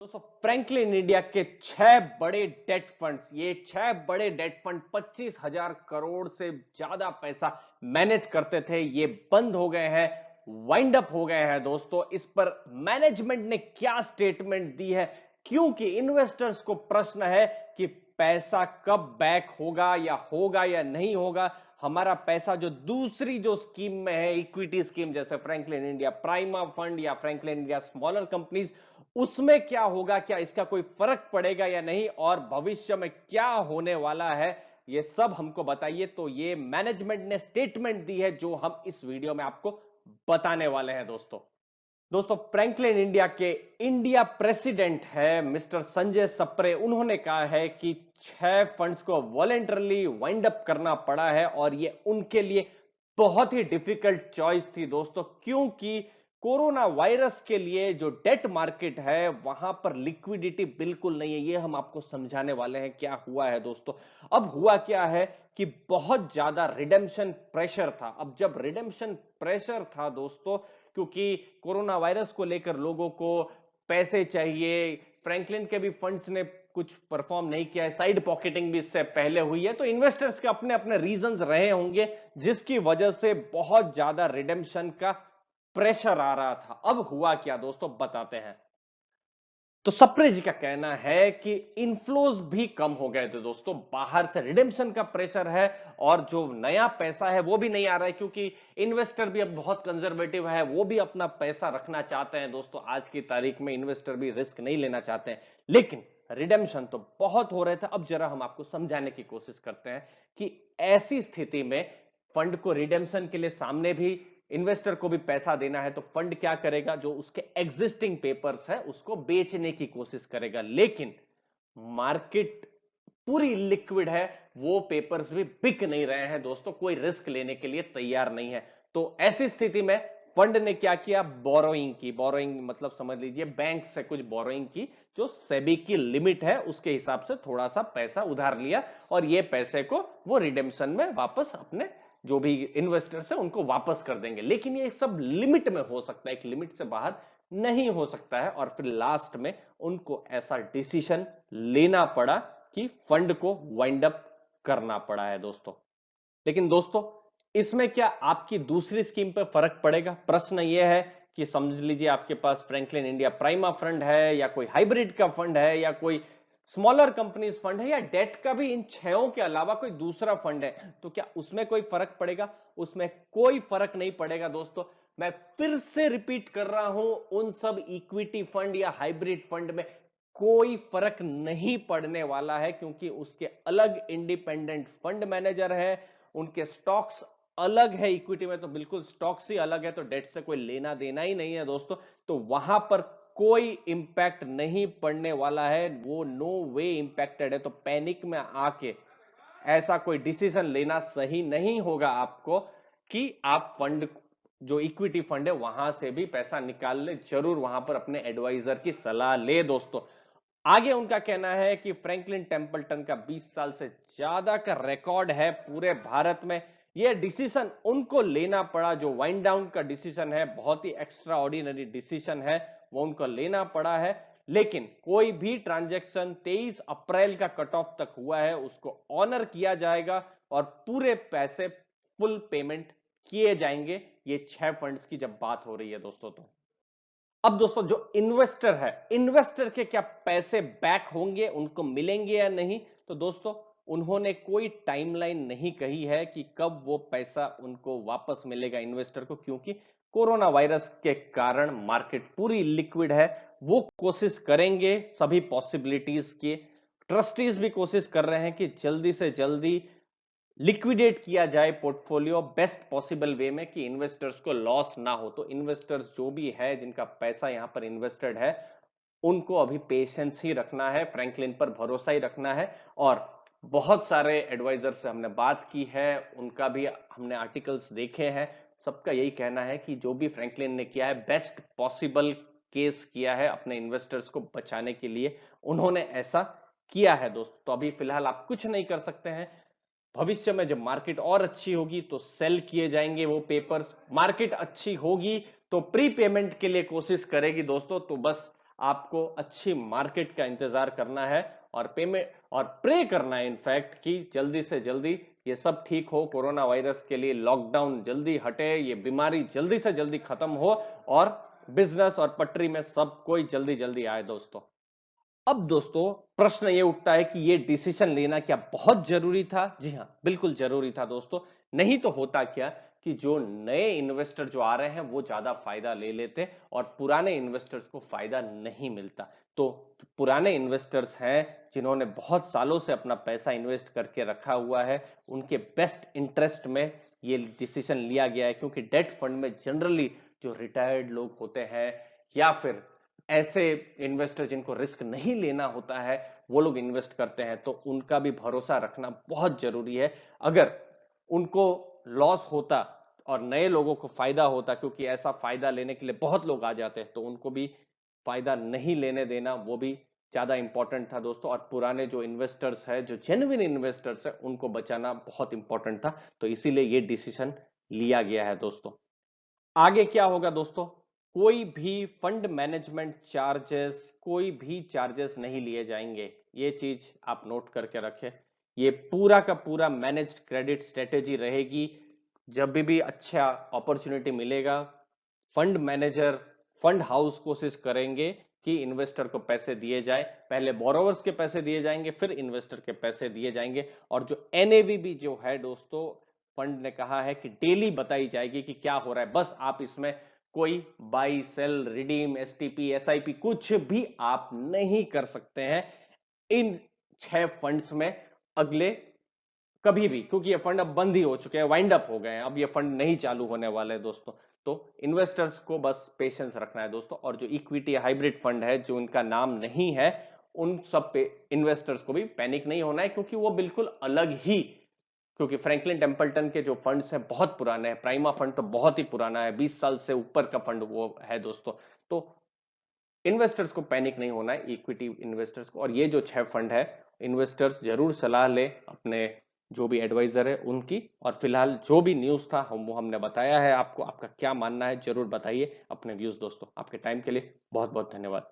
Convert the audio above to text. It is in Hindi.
दोस्तों फ्रैंकलिन इंडिया के 6 बड़े डेट फंड्स, ये 6 बड़े डेट फंड 25,000 करोड़ से ज्यादा पैसा मैनेज करते थे, ये बंद हो गए हैं, वाइंड अप हो गए हैं। दोस्तों इस पर मैनेजमेंट ने क्या स्टेटमेंट दी है, क्योंकि इन्वेस्टर्स को प्रश्न है कि पैसा कब बैक होगा या नहीं होगा। हमारा पैसा जो दूसरी जो स्कीम में है, इक्विटी स्कीम जैसे फ्रैंकलिन इंडिया प्राइमा फंड या फ्रैंकलिन इंडिया स्मॉलर कंपनीज, उसमें क्या होगा, क्या इसका कोई फर्क पड़ेगा या नहीं, और भविष्य में क्या होने वाला है, ये सब हमको बताइए। तो ये मैनेजमेंट ने स्टेटमेंट दी है जो हम इस वीडियो में आपको बताने वाले हैं। दोस्तों फ्रैंकलिन इंडिया के इंडिया प्रेसिडेंट है मिस्टर संजय सप्रे, उन्होंने कहा है कि 6 फंड्स को वॉलेंटरली वाइंड अप करना पड़ा है और ये उनके लिए बहुत ही डिफिकल्ट चॉइस थी दोस्तों, क्योंकि कोरोना वायरस के लिए जो डेट मार्केट है वहां पर लिक्विडिटी बिल्कुल नहीं है। ये हम आपको समझाने वाले हैं क्या हुआ है दोस्तों। अब हुआ क्या है कि बहुत ज्यादा रिडेम्पशन प्रेशर था। अब जब रिडेम्पशन प्रेशर था दोस्तों, क्योंकि कोरोना वायरस को लेकर लोगों को पैसे चाहिए, फ्रैंकलिन के भी फंड्स ने कुछ परफॉर्म नहीं किया है, साइड पॉकेटिंग भी इससे पहले हुई है, तो इन्वेस्टर्स के अपने अपने रीजंस रहे होंगे जिसकी वजह से बहुत ज्यादा रिडेम्पशन का प्रेशर आ रहा था। अब हुआ क्या दोस्तों बताते हैं। तो सप्रे जी का कहना है कि इनफ्लोज भी कम हो गए थे दोस्तों, बाहर से रिडेम्पशन का प्रेशर है और जो नया पैसा है वो भी नहीं आ रहा है, क्योंकि इन्वेस्टर भी अब बहुत कंजर्वेटिव है, वो भी अपना पैसा रखना चाहते हैं दोस्तों। आज की तारीख में इन्वेस्टर भी रिस्क नहीं लेना चाहते हैं, लेकिन रिडेम्पशन तो बहुत हो रहे थे। अब जरा हम आपको समझाने की कोशिश करते हैं कि ऐसी स्थिति में फंड को रिडेम्पशन के लिए सामने भी इन्वेस्टर को भी पैसा देना है, तो फंड क्या करेगा, जो उसके एग्जिस्टिंग पेपर्स है उसको बेचने की कोशिश करेगा। लेकिन मार्केट पूरी लिक्विड है, वो पेपर्स भी बिक नहीं रहे हैं दोस्तों, कोई रिस्क लेने के लिए तैयार नहीं है। तो ऐसी स्थिति में फंड ने क्या किया, बोरोइंग की। बोरोइंग मतलब समझ लीजिए बैंक से कुछ बोरोइंग की, जो सेबी की लिमिट है उसके हिसाब से थोड़ा सा पैसा उधार लिया और ये पैसे को वो रिडेम्पशन में वापस अपने जो भी इन्वेस्टर्स है उनको वापस कर देंगे। लेकिन ये सब लिमिट में हो सकता है, एक लिमिट से बाहर नहीं हो सकता है। और फिर लास्ट में उनको ऐसा डिसीजन लेना पड़ा कि फंड को वाइंड अप करना पड़ा है दोस्तों। लेकिन दोस्तों इसमें क्या आपकी दूसरी स्कीम पर फर्क पड़ेगा? प्रश्न यह है कि समझ लीजिए आपके पास फ्रैंकलिन इंडिया प्राइमा फंड है या कोई हाइब्रिड का फंड है या कोई स्मॉलर कंपनीज फंड है या डेट का भी इन छहों के अलावा कोई दूसरा फंड है, तो क्या उसमें कोई फर्क पड़ेगा? उसमें कोई फर्क नहीं पड़ेगा दोस्तों। मैं फिर से रिपीट कर रहा हूं, उन सब इक्विटी फंड या हाइब्रिड फंड में कोई फर्क नहीं पड़ने वाला है, क्योंकि उसके अलग इंडिपेंडेंट फंड मैनेजर है, उनके स्टॉक्स अलग है। इक्विटी में तो बिल्कुल स्टॉक्स ही अलग है, तो डेट से कोई लेना देना ही नहीं है दोस्तों। तो वहां पर कोई इंपैक्ट नहीं पड़ने वाला है, वो नो वे इंपैक्टेड है। तो पैनिक में आके ऐसा कोई डिसीजन लेना सही नहीं होगा आपको कि आप फंड जो इक्विटी फंड है वहां से भी पैसा निकाल ले। जरूर वहां पर अपने एडवाइजर की सलाह ले दोस्तों। आगे उनका कहना है कि फ्रैंकलिन टेम्पल्टन का 20 साल से ज्यादा का रिकॉर्ड है पूरे भारत में। यह डिसीजन उनको लेना पड़ा, जो वाइंड डाउन का डिसीजन है, बहुत ही एक्स्ट्रा ऑर्डिनरी डिसीजन है, वो उनको लेना पड़ा है। लेकिन कोई भी ट्रांजैक्शन 23 अप्रैल का कट ऑफ तक हुआ है उसको ऑनर किया जाएगा और पूरे पैसे फुल पेमेंट किए जाएंगे। ये 6 फंड्स की जब बात हो रही है दोस्तों। तो अब दोस्तों जो इन्वेस्टर है, इन्वेस्टर के क्या पैसे बैक होंगे, उनको मिलेंगे या नहीं? तो दोस्तों उन्होंने कोई टाइमलाइन नहीं कही है कि कब वो पैसा उनको वापस मिलेगा इन्वेस्टर को, क्योंकि कोरोना वायरस के कारण मार्केट पूरी लिक्विड है। वो कोशिश करेंगे सभी पॉसिबिलिटीज की, ट्रस्टीज भी कोशिश कर रहे हैं कि जल्दी से जल्दी लिक्विडेट किया जाए पोर्टफोलियो बेस्ट पॉसिबल वे में, कि इन्वेस्टर्स को लॉस ना हो। तो इन्वेस्टर्स जो भी है जिनका पैसा यहां पर इन्वेस्टेड है, उनको अभी पेशेंस ही रखना है, फ्रैंकलिन पर भरोसा ही रखना है। और बहुत सारे एडवाइजर से हमने बात की है, उनका भी हमने आर्टिकल्स देखे हैं, सबका यही कहना है कि जो भी फ्रैंकलिन ने किया है बेस्ट पॉसिबल केस किया है अपने इन्वेस्टर्स को बचाने के लिए, उन्होंने ऐसा किया है दोस्तों। तो अभी फिलहाल आप कुछ नहीं कर सकते हैं। भविष्य में जब मार्केट और अच्छी होगी तो सेल किए जाएंगे वो पेपर्स, मार्केट अच्छी होगी तो प्री पेमेंट के लिए कोशिश करेगी दोस्तों। तो बस आपको अच्छी मार्केट का इंतजार करना है और पेमेंट और प्रे करना है इनफैक्ट कि जल्दी से जल्दी ये सब ठीक हो, कोरोना वायरस के लिए लॉकडाउन जल्दी हटे, ये बीमारी जल्दी से जल्दी खत्म हो और बिजनेस और पटरी में सब कोई जल्दी जल्दी आए दोस्तों। अब दोस्तों प्रश्न ये उठता है कि ये डिसीजन लेना क्या बहुत जरूरी था? जी हाँ, बिल्कुल जरूरी था दोस्तों। नहीं तो होता क्या कि जो नए इन्वेस्टर जो आ रहे हैं वो ज्यादा फायदा ले लेते और पुराने इन्वेस्टर्स को फायदा नहीं मिलता। तो पुराने इन्वेस्टर्स हैं जिन्होंने बहुत सालों से अपना पैसा इन्वेस्ट करके रखा हुआ है, उनके बेस्ट इंटरेस्ट में ये डिसीजन लिया गया है, क्योंकि डेट फंड में जनरली जो रिटायर्ड लोग होते हैं या फिर ऐसे इन्वेस्टर जिनको रिस्क नहीं लेना होता है वो लोग इन्वेस्ट करते हैं, तो उनका भी भरोसा रखना बहुत जरूरी है। अगर उनको लॉस होता और नए लोगों को फायदा होता, क्योंकि ऐसा फायदा लेने के लिए बहुत लोग आ जाते हैं, तो उनको भी फायदा नहीं लेने देना वो भी ज्यादा इंपॉर्टेंट था दोस्तों। और पुराने जो इन्वेस्टर्स है, जो जेन्युइन इन्वेस्टर्स है, उनको बचाना बहुत इंपॉर्टेंट था, तो इसीलिए ये डिसीजन लिया गया है दोस्तों। आगे क्या होगा दोस्तों? कोई भी फंड मैनेजमेंट चार्जेस, कोई भी चार्जेस नहीं लिए जाएंगे, ये चीज आप नोट करके रखें। ये पूरा का पूरा मैनेज्ड क्रेडिट स्ट्रेटेजी रहेगी। जब भी अच्छा अपॉर्चुनिटी मिलेगा, फंड मैनेजर, फंड हाउस कोशिश करेंगे कि इन्वेस्टर को पैसे दिए जाए। पहले बोरोवर्स के पैसे दिए जाएंगे, फिर इन्वेस्टर के पैसे दिए जाएंगे। और जो एनएवी भी जो है दोस्तों, फंड ने कहा है कि डेली बताई जाएगी कि क्या हो रहा है। बस आप इसमें कोई buy sell redeem STP SIP कुछ भी आप नहीं कर सकते हैं इन 6 फंड्स में अगले कभी भी, क्योंकि ये फंड अब बंद ही हो चुके हैं, वाइंड अप हो गए हैं, अब ये फंड नहीं चालू होने वाले हैं दोस्तों। तो इन्वेस्टर्स को बस पेशेंस रखना है दोस्तों। और जो इक्विटी हाइब्रिड फंड है जो इनका नाम नहीं है, उन सब पे इन्वेस्टर्स को भी पैनिक नहीं होना है, क्योंकि वो बिल्कुल अलग ही, क्योंकि फ्रैंकलिन टेम्पल्टन के जो फंड्स हैं बहुत पुराने हैं, प्राइमा फंड तो बहुत ही पुराना है, 20 साल से ऊपर का फंड वो है दोस्तों। तो इन्वेस्टर्स को पैनिक नहीं होना है, इक्विटी इन्वेस्टर्स को। और ये जो 6 फंड है, इन्वेस्टर्स जरूर सलाह ले अपने जो भी एडवाइजर है उनकी। और फिलहाल जो भी न्यूज था वो हमने बताया है आपको। आपका क्या मानना है जरूर बताइए अपने व्यूज दोस्तों। आपके टाइम के लिए बहुत बहुत धन्यवाद।